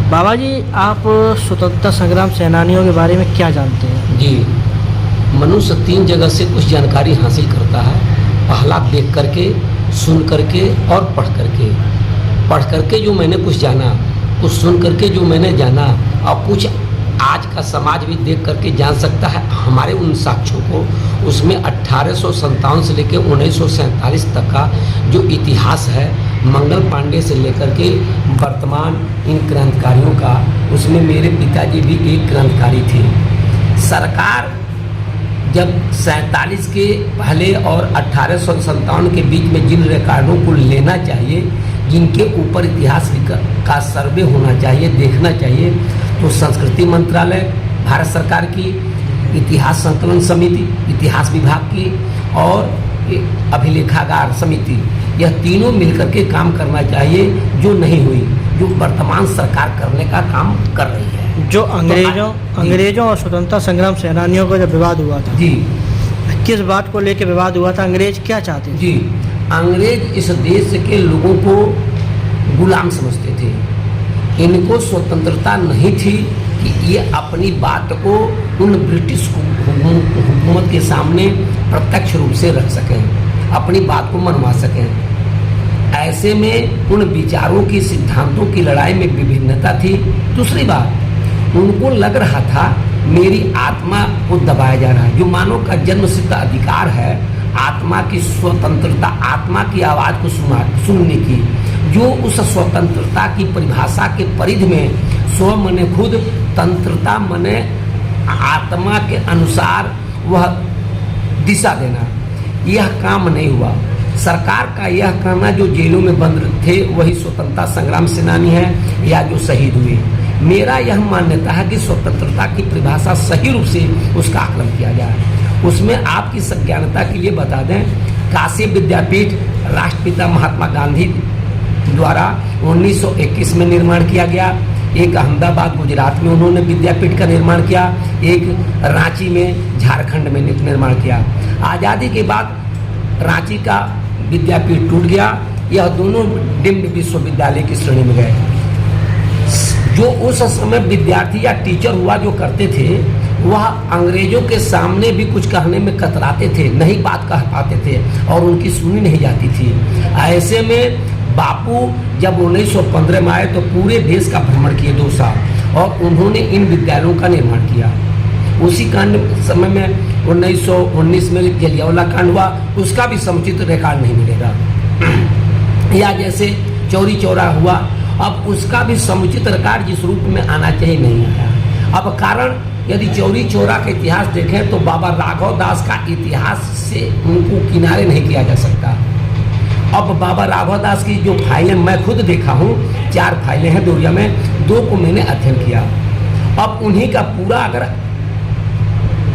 बाबा जी, आप स्वतंत्रता संग्राम सेनानियों के बारे में क्या जानते हैं? जी, मनुष्य 3 जगह से कुछ जानकारी हासिल करता है। पहला देख करके, सुन करके और पढ़ करके। पढ़ करके जो मैंने कुछ जाना, कुछ सुन करके जो मैंने जाना, और कुछ आज का समाज भी देख करके जान सकता है हमारे उन साक्ष्यों को। उसमें 1857 से लेकर 1947 तक का जो इतिहास है, मंगल पांडे से लेकर के वर्तमान इन क्रांतिकारियों का, उसमें मेरे पिताजी भी एक क्रांतिकारी थे। सरकार जब 47 के पहले और 1857 के बीच में जिन रिकॉर्डों को लेना चाहिए, जिनके ऊपर इतिहास का सर्वे होना चाहिए, देखना चाहिए, तो संस्कृति मंत्रालय भारत सरकार की, इतिहास संकलन समिति इतिहास विभाग की और अभिलेखागार समिति, यह तीनों मिलकर के काम करना चाहिए, जो नहीं हुई, जो वर्तमान सरकार करने का काम कर रही है। जो अंग्रेजों और स्वतंत्रता संग्राम सेनानियों का जब विवाद हुआ था जी, किस बात को लेकर विवाद हुआ था? अंग्रेज क्या चाहते थे? जी, अंग्रेज इस देश के लोगों को गुलाम समझते थे। इनको स्वतंत्रता नहीं थी कि ये अपनी बात को उन ब्रिटिश हुकूमत के सामने प्रत्यक्ष रूप से रख सकें, अपनी बात को मनवा सकें। ऐसे में उन विचारों की, सिद्धांतों की लड़ाई में विभिन्नता थी। दूसरी बात, उनको लग रहा था मेरी आत्मा को दबाया जा रहा है। जो मानव का जन्मसिद्ध अधिकार है, आत्मा की स्वतंत्रता, आत्मा की आवाज़ को सुनने की, जो उस स्वतंत्रता की परिभाषा के परिधि में स्व मने खुद, तंत्रता मने आत्मा के अनुसार वह दिशा देना, यह काम नहीं हुआ। सरकार का यह कहना, जो जेलों में बंद थे वही स्वतंत्रता संग्राम सेनानी है या जो शहीद हुए। मेरा यह मान्यता है कि स्वतंत्रता की परिभाषा सही रूप से उसका आकलन किया जाए। उसमें आपकी संज्ञानता के लिए बता दें, काशी विद्यापीठ राष्ट्रपिता महात्मा गांधी द्वारा 1921 में निर्माण किया गया। एक अहमदाबाद गुजरात में उन्होंने विद्यापीठ का निर्माण किया, एक रांची में झारखंड में निर्माण किया। आज़ादी के बाद रांची का विद्यापीठ टूट गया। यह दोनों डीम्ड विश्वविद्यालय की श्रेणी में गए। जो उस समय विद्यार्थी या टीचर हुआ जो करते थे, वह अंग्रेजों के सामने भी कुछ कहने में कतराते थे, नहीं बात कह पाते थे और उनकी सुनी नहीं जाती थी। ऐसे में बापू जब 1915 में आए तो पूरे देश का भ्रमण किए 2 साल, और उन्होंने इन विद्यालयों का निर्माण किया। उसी कांड समय में 1919 में जलियांवाला कांड हुआ, उसका भी समुचित रिकॉर्ड नहीं मिलेगा। या जैसे चौरी चौरा हुआ, अब उसका भी समुचित रिकॉर्ड जिस रूप में आना चाहिए नहीं आया। अब कारण, यदि चौरी चौरा का इतिहास देखें तो बाबा राघव दास का इतिहास से उनको किनारे नहीं किया जा सकता। अब बाबा राघव दास की जो फाइलें मैं खुद देखा हूँ, 4 फाइलें हैं दुनिया में, 2 को मैंने अध्ययन किया। अब उन्हीं का पूरा अगर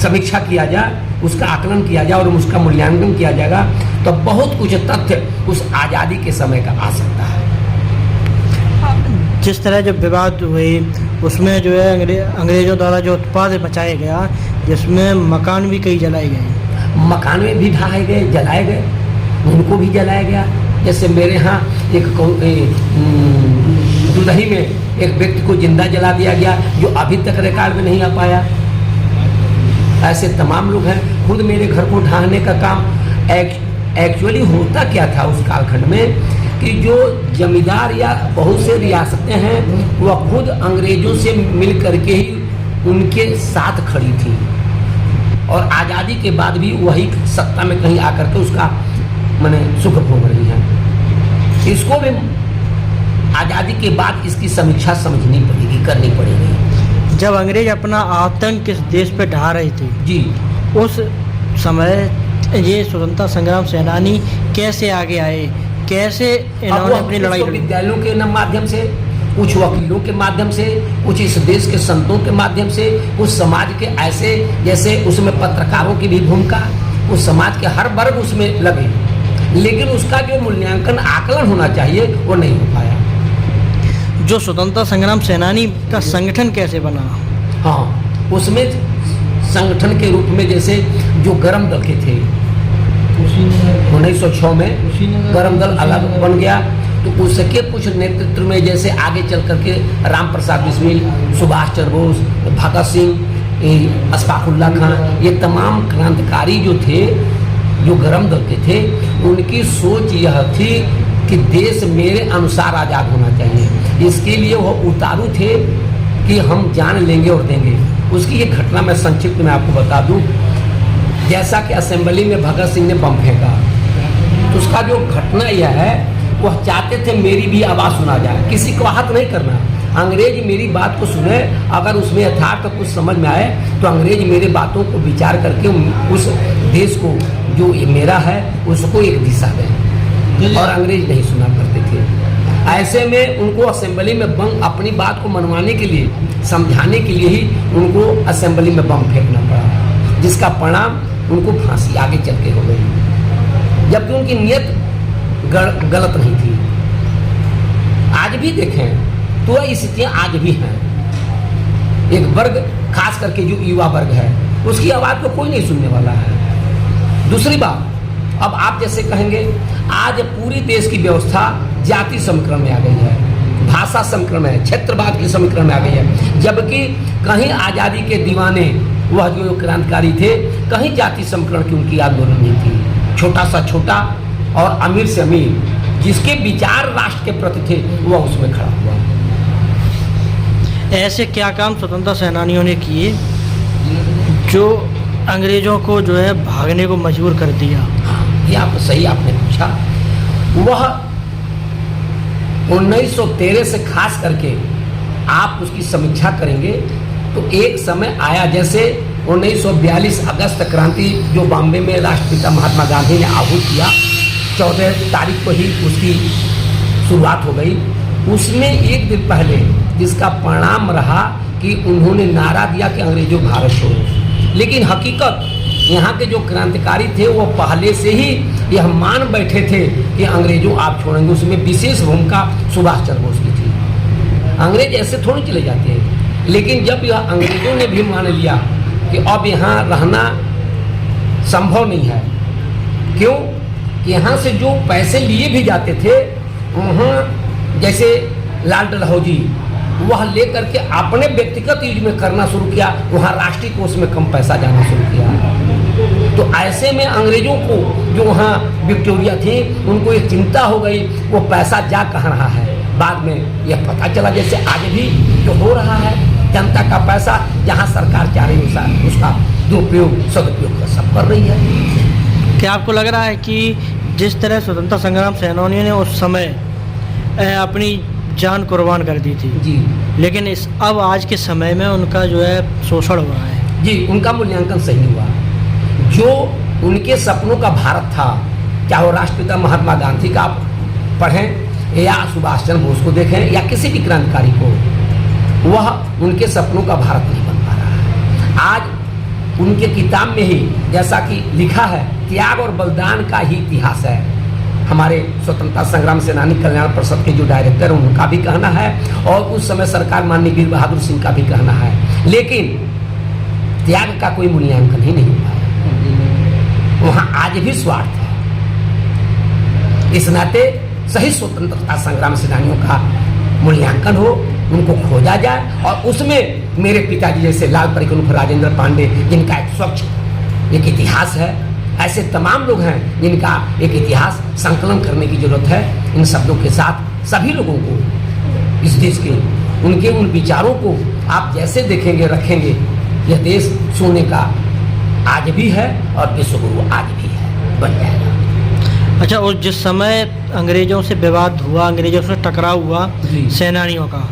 समीक्षा किया जाए, उसका आकलन किया जाए और उसका मूल्यांकन किया जाएगा, तो बहुत कुछ तथ्य उस आज़ादी के समय का आ सकता है। जिस तरह जब विवाद हुए, उसमें जो है अंग्रेजों द्वारा जो उत्पाद मचाया गया, जिसमें मकान भी कई जलाए गए, मकान में भी ढहाए गए, जलाए गए, उनको भी जलाया गया। जैसे मेरे यहाँ एक दुधही में एक व्यक्ति को जिंदा जला दिया गया, जो अभी तक रिकॉर्ड में नहीं आ पाया। ऐसे तमाम लोग हैं। खुद मेरे घर को ढहाने का काम एक्चुअली होता क्या था उस कालखंड में, कि जो जमींदार या बहुत से रियासतें हैं, वह खुद अंग्रेजों से मिल करके ही उनके साथ खड़ी थी, और आज़ादी के बाद भी वही सत्ता में कहीं आकर के उसका माने सुख भोग रही है। इसको भी आज़ादी के बाद इसकी समीक्षा समझनी पड़ेगी, करनी पड़ेगी। जब अंग्रेज अपना आतंक इस देश पे ढा रहे थे जी, उस समय ये स्वतंत्रता संग्राम सेनानी कैसे आगे आए, कैसे इन्होंने अपनी लड़ाई लड़ी? विद्यालयों के माध्यम से, कुछ वकीलों के माध्यम से, कुछ इस देश के संतों के माध्यम से, कुछ समाज के ऐसे, जैसे उसमें पत्रकारों की भी भूमिका, उस समाज के हर वर्ग उसमें लगे, लेकिन उसका जो मूल्यांकन, आकलन होना चाहिए वो नहीं हो पाया। जो स्वतंत्रता संग्राम सेनानी का संगठन कैसे बना? हाँ, उसमें संगठन के रूप में जैसे जो गरम दल के थे, 1906 में गरम दल अलग बन गया, तो उसके कुछ नेतृत्व में जैसे आगे चल करके राम प्रसाद बिस्मिल, सुभाष चंद्र बोस, भगत सिंह, अशफाकुल्ला खान, ये तमाम क्रांतिकारी जो थे, जो गरम दल के थे, उनकी सोच यह थी कि देश मेरे अनुसार आज़ाद होना चाहिए। इसके लिए वो उतारू थे कि हम जान लेंगे और देंगे। उसकी एक घटना मैं संक्षिप्त में आपको बता दूं। जैसा कि असेंबली में भगत सिंह ने बम फेंका, तो उसका जो घटना यह है, वह चाहते थे मेरी भी आवाज़ सुना जाए, किसी को आहत नहीं करना। अंग्रेज मेरी बात को सुने, अगर उसमें यथार्थ तो कुछ समझ में आए तो अंग्रेज मेरी बातों को विचार करके उस देश को जो मेरा है उसको एक दिशा दें, और अंग्रेज नहीं सुना करते थे। ऐसे में उनको असेंबली में बम, अपनी बात को मनवाने के लिए, समझाने के लिए ही उनको असेंबली में बम फेंकना पड़ा, जिसका परिणाम उनको फांसी आगे चल के हो गई, जबकि उनकी नीयत गलत नहीं थी। आज भी देखें तो स्थितियाँ आज भी हैं। एक वर्ग, खास करके जो युवा वर्ग है, उसकी आवाज़ को कोई नहीं सुनने वाला है। दूसरी बात, अब आप जैसे कहेंगे, आज पूरी देश की व्यवस्था जाति समीकरण में आ गई है, भाषा समीकरण में है, क्षेत्रवाद के समीकरण में आ गई है, जबकि कहीं आज़ादी के दीवाने, वह जो क्रांतिकारी थे, कहीं जाति समीकरण की उनकी आंदोलन नहीं थी। छोटा सा छोटा और अमीर से अमीर, जिसके विचार राष्ट्र के प्रति थे, वह उसमें खड़ा हुआ। ऐसे क्या काम स्वतंत्रता सेनानियों ने किए जो अंग्रेजों को जो है भागने को मजबूर कर दिया? ये आप सही आपने पूछा। वह 1913 से खास करके आप उसकी समीक्षा करेंगे तो एक समय आया, जैसे 1942 अगस्त क्रांति जो बॉम्बे में राष्ट्रपिता महात्मा गांधी ने आहूत किया, 14 तारीख को ही उसकी शुरुआत हो गई। उसमें एक दिन पहले जिसका परिणाम रहा कि उन्होंने नारा दिया कि अंग्रेजों भारत छोड़ो, लेकिन हकीकत यहाँ के जो क्रांतिकारी थे वो पहले से ही यह मान बैठे थे कि अंग्रेजों आप छोड़ेंगे। उसमें विशेष भूमिका सुभाष चंद्र बोस की थी। अंग्रेज ऐसे थोड़ी चले जाते हैं, लेकिन जब यह अंग्रेजों ने भी मान लिया कि अब यहाँ रहना संभव नहीं है, क्यों? यहाँ से जो पैसे लिए भी जाते थे, वहाँ जैसे लाल डलहौजी, वह लेकर के अपने व्यक्तिगत यूज में करना शुरू किया, वहाँ राष्ट्रीय कोष में कम पैसा जाना शुरू किया। तो ऐसे में अंग्रेजों को जो वहाँ विक्टोरिया थी, उनको एक चिंता हो गई, वो पैसा जा कहाँ रहा है। बाद में यह पता चला, जैसे आज भी जो हो रहा है, जनता का पैसा जहाँ सरकार चाह रही है उसका दुरुपयोग सदुपयोग सब कर रही है। क्या आपको लग रहा है कि जिस तरह स्वतंत्रता संग्राम सेनानियों ने उस समय अपनी जान कुर्बान कर दी थी जी, लेकिन अब आज के समय में उनका जो है शोषण हो रहा है जी, उनका मूल्यांकन सही हुआ। जो उनके सपनों का भारत था, चाहे वो राष्ट्रपिता महात्मा गांधी का आप पढ़ें या सुभाष चंद्र बोस को देखें या किसी भी क्रांतिकारी को, वह उनके सपनों का भारत नहीं बन पा रहा है। आज उनके किताब में ही जैसा कि लिखा है, त्याग और बलिदान का ही इतिहास है। हमारे स्वतंत्रता संग्राम सेनानी कल्याण परिषद के जो डायरेक्टर हैं उनका भी कहना है, और उस समय सरकार माननीय वीर बहादुर सिंह का भी कहना है, लेकिन त्याग का कोई मूल्यांकन ही नहीं हुआ है। वहाँ आज भी स्वार्थ है। इस नाते सही स्वतंत्रता संग्राम सेनानियों का मूल्यांकन हो, उनको खोजा जाए, और उसमें मेरे पिताजी जैसे लाल परिकर राजेंद्र पांडे, जिनका एक स्वच्छ एक इतिहास है, ऐसे तमाम लोग हैं जिनका एक इतिहास संकलन करने की जरूरत है। इन शब्दों के साथ सभी लोगों को, इस देश के उनके उन विचारों को आप जैसे देखेंगे रखेंगे, यह देश सोने का आज भी है और विश्वगुरु आज भी है, बन जाएगा। अच्छा, और जिस समय अंग्रेजों से विवाद हुआ, अंग्रेजों से टकराव हुआ सेनानियों का,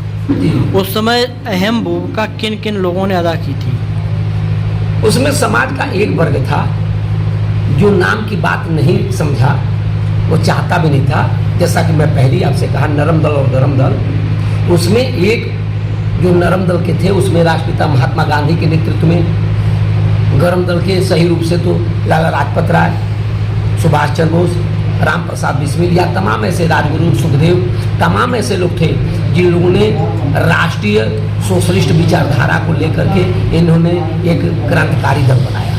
उस समय अहम भूमिका किन किन लोगों ने अदा की थी? उसमें समाज का एक वर्ग था जो नाम की बात नहीं समझा, वो चाहता भी नहीं था। जैसा कि मैं पहले आपसे कहा, नरम दल और गरम दल। उसमें एक जो नरम दल के थे, उसमें राष्ट्रपिता महात्मा गांधी के नेतृत्व में, गरम दल के सही रूप से तो लाला लाजपत राय, सुभाष चंद्र बोस, राम प्रसाद बिस्मिल या तमाम ऐसे राजगुरु सुखदेव, तमाम ऐसे लोग थे जिन लोगों ने राष्ट्रीय सोशलिस्ट विचारधारा को लेकर के इन्होंने एक क्रांतिकारी दल बनाया।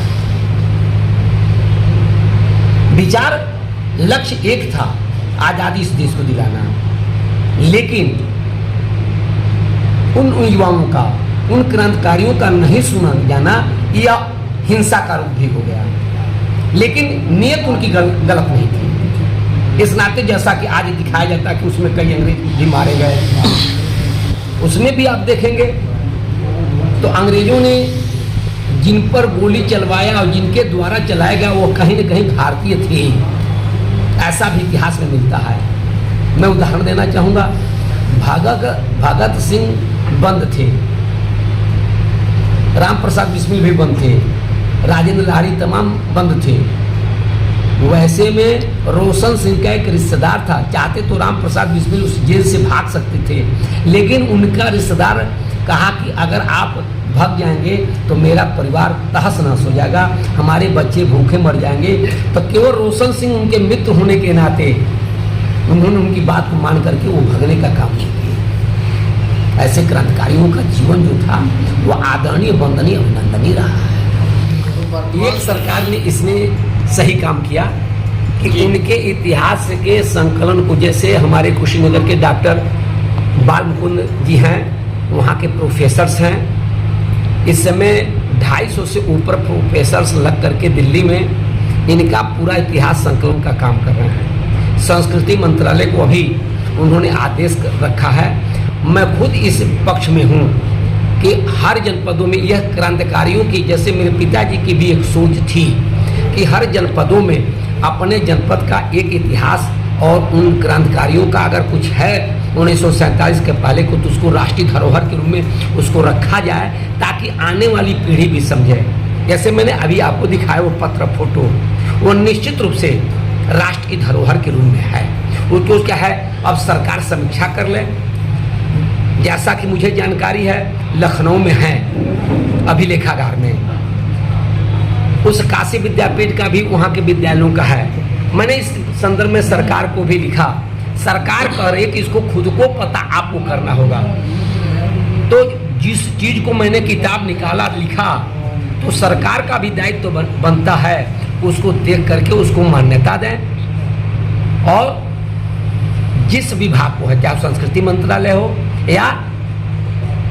विचार लक्ष्य एक था आज़ादी इस देश को दिलाना। लेकिन उन युवाओं का, उन क्रांतिकारियों का नहीं सुना जाना, या हिंसा का रूप भी हो गया। लेकिन नियत उनकी गलत नहीं थी। इस नाते जैसा कि आज दिखाया जाता है कि उसमें कई अंग्रेज भी मारे गए, उसमें भी आप देखेंगे तो अंग्रेजों ने जिन पर गोली चलवाया और जिनके द्वारा चलाया गया वो कहीं न कहीं भारतीय थे, ऐसा भी इतिहास में मिलता है। मैं उदाहरण देना चाहूँगा, भगत सिंह बंद थे, राम प्रसाद बिस्मिल भी बंद थे, राजेंद्र लाहिड़ी तमाम बंद थे। वैसे में रोशन सिंह का एक रिश्तेदार था, चाहते तो राम प्रसाद बिस्मिल उस जेल से भाग सकते थे, लेकिन उनका रिश्तेदार कहा कि अगर आप भाग जाएंगे तो मेरा परिवार तहस नहस हो जाएगा, हमारे बच्चे भूखे मर जाएंगे। तो केवल रोशन सिंह उनके मित्र होने के नाते उन्होंने उनकी बात को मान करके वो भगने का काम किया। ऐसे क्रांतिकारियों का जीवन जो था वो आदरणीय, वंदनीय, अभिनंदनीय रहा है। एक सरकार ने इसमें सही काम किया कि उनके इतिहास के संकलन को, जैसे हमारे कुशीनगर के डॉक्टर बाल मुकुंद जी हैं, वहाँ के प्रोफेसर्स हैं, इस समय 250 से ऊपर प्रोफेसर्स लग करके दिल्ली में इनका पूरा इतिहास संकलन का काम कर रहे हैं। संस्कृति मंत्रालय को अभी उन्होंने आदेश रखा है। मैं खुद इस पक्ष में हूँ कि हर जनपदों में यह क्रांतिकारियों की, जैसे मेरे पिताजी की भी एक सोच थी कि हर जनपदों में अपने जनपद का एक इतिहास और उन क्रांतिकारियों का अगर कुछ है 1947 के पहले को, तो उसको राष्ट्रीय धरोहर के रूप में उसको रखा जाए, ताकि आने वाली पीढ़ी भी समझे। जैसे मैंने अभी आपको दिखाया वो पत्र फोटो, वो निश्चित रूप से राष्ट्र की धरोहर के रूप में है। उसको क्या है, अब सरकार समीक्षा कर ले। जैसा कि मुझे जानकारी है, लखनऊ में है अभिलेखागार में, उस काशी विद्यापीठ का भी वहाँ के विद्यालयों का है। मैंने इस संदर्भ में सरकार को भी लिखा, सरकार कह रही है कि इसको खुद को पता आपको करना होगा। तो जिस चीज को मैंने किताब निकाला, लिखा, तो सरकार का भी दायित्व तो बनता है उसको देख करके उसको मान्यता दें, और जिस विभाग को है, चाहे संस्कृति मंत्रालय हो या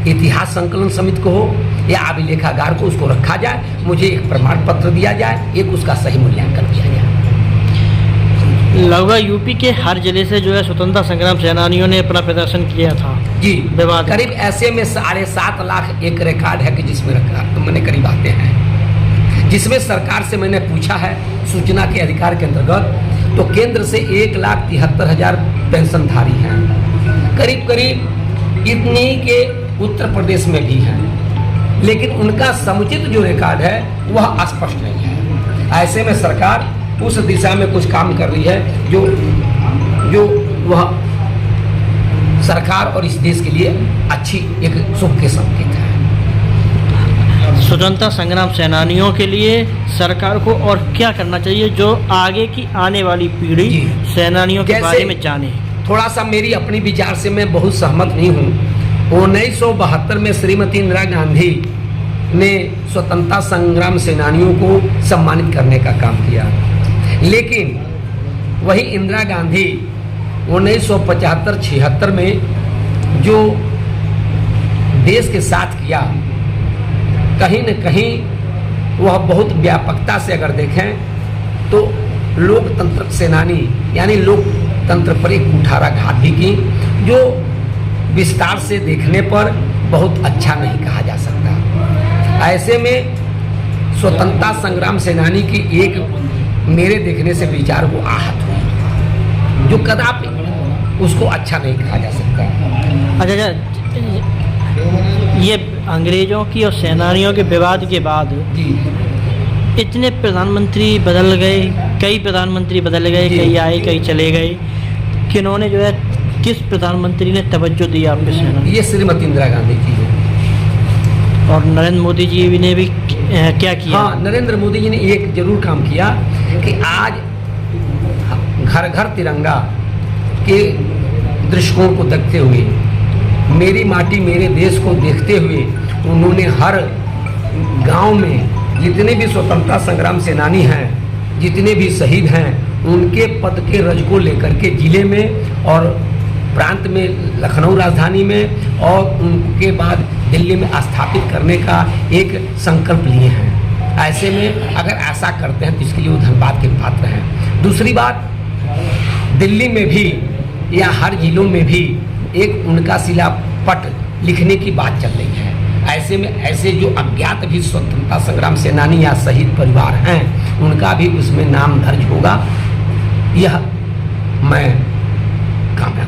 इतिहास संकलन समिति को हो या अभिलेखागार को, उसको रखा जाए, मुझे एक प्रमाण पत्र दिया जाए, एक उसका सही मूल्यांकन किया जाए। लगभग यूपी के हर जिले से जो है स्वतंत्रता संग्राम सेनानियों ने अपना प्रदर्शन किया था जी, विवाद। करीब ऐसे में 7.5 लाख एक रिकॉर्ड है कि जिसमें रखा, तो मैंने करीब आते हैं, जिसमें सरकार से मैंने पूछा है सूचना के अधिकार के अंतर्गत, तो केंद्र से 1,73,000 पेंशनधारी हैं, करीब करीब इतनी के उत्तर प्रदेश में भी हैं, लेकिन उनका समुचित जो रिकॉर्ड है वह स्पष्ट नहीं है। ऐसे में सरकार उस दिशा में कुछ काम कर रही है जो वह सरकार और इस देश के लिए अच्छी एक शुभ के संकेत है। स्वतंत्रता संग्राम सेनानियों के लिए सरकार को और क्या करना चाहिए जो आगे की आने वाली पीढ़ी सेनानियों के बारे में जाने? थोड़ा सा मेरी अपनी विचार से मैं बहुत सहमत नहीं हूँ। 1972 में श्रीमती इंदिरा गांधी ने स्वतंत्रता संग्राम सेनानियों को सम्मानित करने का काम किया, लेकिन वही इंदिरा गांधी 1975-76 में जो देश के साथ किया, कहीं न कहीं वह बहुत व्यापकता से अगर देखें तो लोकतंत्र सेनानी यानी लोकतंत्र पर एक कुठाराघात भी की, जो विस्तार से देखने पर बहुत अच्छा नहीं कहा जा सकता। ऐसे में स्वतंत्रता संग्राम सेनानी की एक मेरे देखने से विचार को आहत हुई, जो कदापि उसको अच्छा नहीं कहा जा सकता। अच्छा, ये अंग्रेजों की और सेनानियों के विवाद के बाद इतने प्रधानमंत्री बदल गए, कई प्रधानमंत्री बदल गए, कई आए कई चले गए, किन्होंने जो है, किस प्रधानमंत्री ने तवज्जो दी आपके सेना? ये श्रीमती इंदिरा गांधी जी है। और नरेंद्र मोदी जी ने भी क्या किया? हाँ, नरेंद्र मोदी जी ने एक जरूर काम किया कि आज घर घर तिरंगा के दृष्टिकोण को देखते हुए, मेरी माटी मेरे देश को देखते हुए, उन्होंने हर गांव में जितने भी स्वतंत्रता संग्राम सेनानी हैं जितने भी शहीद हैं उनके पद के रज को लेकर के जिले में और प्रांत में, लखनऊ राजधानी में और उनके बाद दिल्ली में स्थापित करने का एक संकल्प लिए हैं। ऐसे में अगर ऐसा करते हैं तो इसके लिए वो धन्यवाद के पात्र हैं। दूसरी बात, दिल्ली में भी या हर जिलों में भी एक उनका शिलापट लिखने की बात चल रही है। ऐसे में ऐसे जो अज्ञात भी स्वतंत्रता संग्राम सेनानी या शहीद परिवार हैं उनका भी उसमें नाम दर्ज होगा, यह मैं कामना